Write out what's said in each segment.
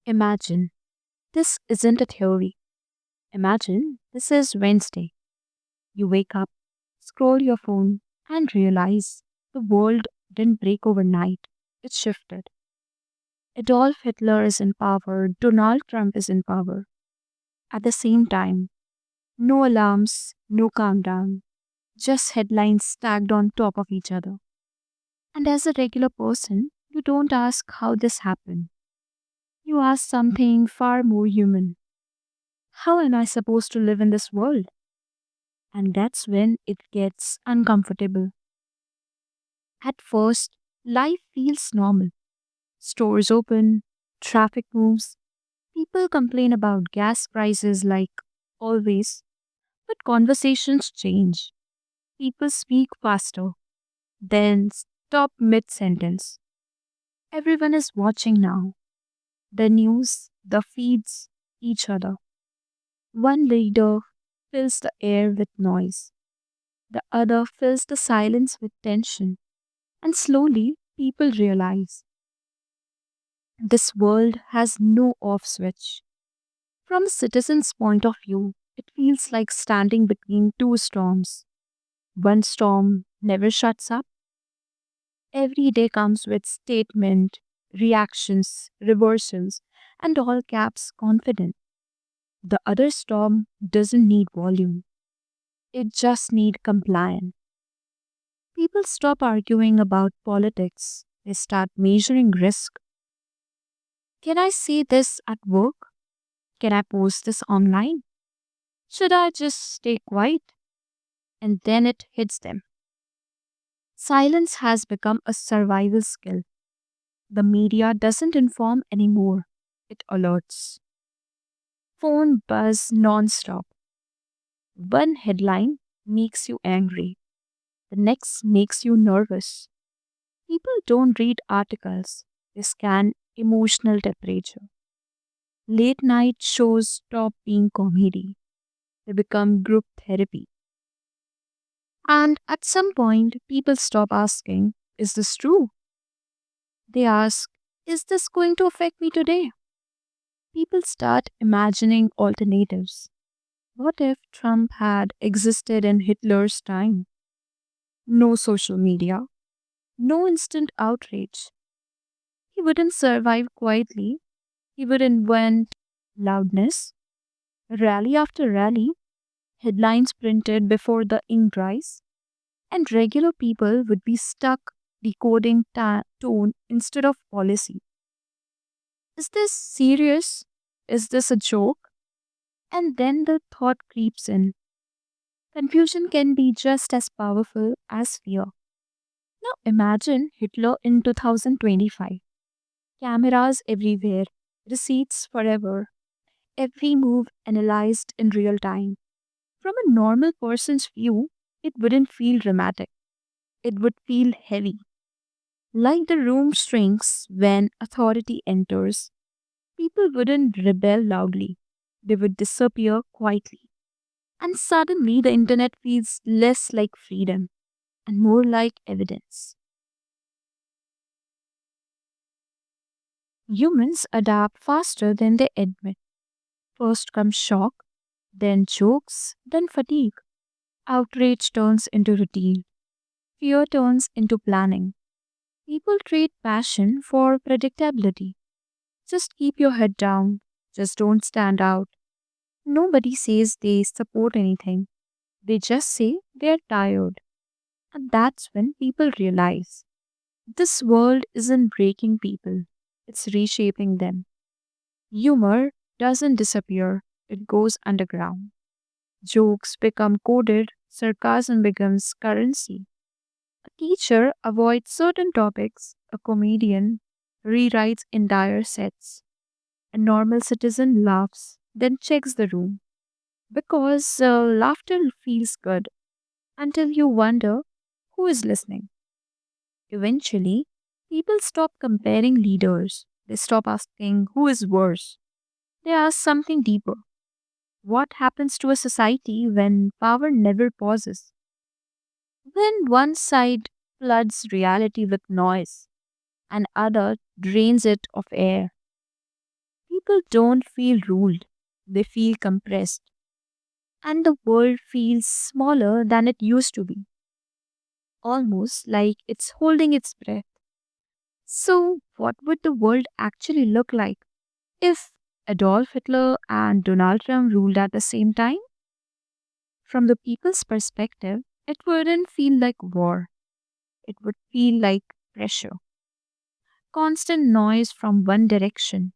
Imagine this isn't a theory. Imagine this is Wednesday. You wake up, scroll your phone, and realize the world didn't break overnight. It shifted. Adolf Hitler is in power, Donald Trump is in power. At the same time, no alarms, no countdown, just headlines stacked on top of each other. And as a regular person, you don't ask how this happened. You ask something far more human. How am I supposed to live in this world? And that's when it gets uncomfortable. At first, life feels normal. Stores open, traffic moves, people complain about gas prices like always, but conversations change. People speak faster, then stop mid sentence. Everyone is watching now. The news, the feeds, each other. One leader fills the air with noise, the other fills the silence with tension. And slowly, people realize this world has no off switch. From a citizen's point of view, it feels like standing between two storms. One storm never shuts up. Every day comes with statement, reactions, reversals, and all caps confident. The other storm doesn't need volume. It just needs compliance. People stop arguing about politics. They start measuring risk. Can I say this at work? Can I post this online? Should I just stay quiet? And then it hits them. Silence has become a survival skill. The media doesn't inform anymore, it alerts. Phone buzz non-stop. One headline makes you angry, the next makes you nervous. People don't read articles, they scan emotional temperature. Late night shows stop being comedy, they become group therapy. And at some point, people stop asking, is this true? They ask, is this going to affect me today? People start imagining alternatives. What if Trump had existed in Hitler's time? No social media, no instant outrage. He wouldn't survive quietly, he would invent loudness, rally after rally, headlines printed before the ink dries, and regular people would be stuck decoding tone instead of policy. Is this serious? Is this a joke? And then the thought creeps in. Confusion can be just as powerful as fear. Now imagine Hitler in 2025. Cameras everywhere, receipts forever, every move analyzed in real time. From a normal person's view, it wouldn't feel dramatic. It would feel heavy. Like the room shrinks when authority enters, people wouldn't rebel loudly. They would disappear quietly. And suddenly the internet feels less like freedom and more like evidence. Humans adapt faster than they admit. First comes shock, then jokes, then fatigue. Outrage turns into routine. Fear turns into planning. People trade passion for predictability. Just keep your head down. Just don't stand out. Nobody says they support anything. They just say they're tired. And that's when people realize this world isn't breaking people, it's reshaping them. Humor doesn't disappear, it goes underground. Jokes become coded, sarcasm becomes currency. A teacher avoids certain topics, a comedian rewrites entire sets. A normal citizen laughs, then checks the room. Because laughter feels good until you wonder who is listening. Eventually, people stop comparing leaders. They stop asking who is worse. They ask something deeper. What happens to a society when power never pauses? When one side floods reality with noise and other drains it of air. People don't feel ruled, they feel compressed, and the world feels smaller than it used to be, almost like it's holding its breath. So, what would the world actually look like if Adolf Hitler and Donald Trump ruled at the same time? From the people's perspective, it wouldn't feel like war, it would feel like pressure. Constant noise from one direction,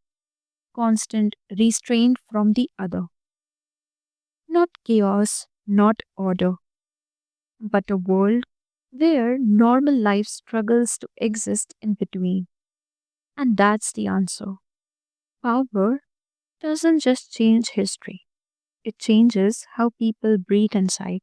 constant restraint from the other. Not chaos, not order, but a world where normal life struggles to exist in between. And that's the answer. Power doesn't just change history, it changes how people breathe inside.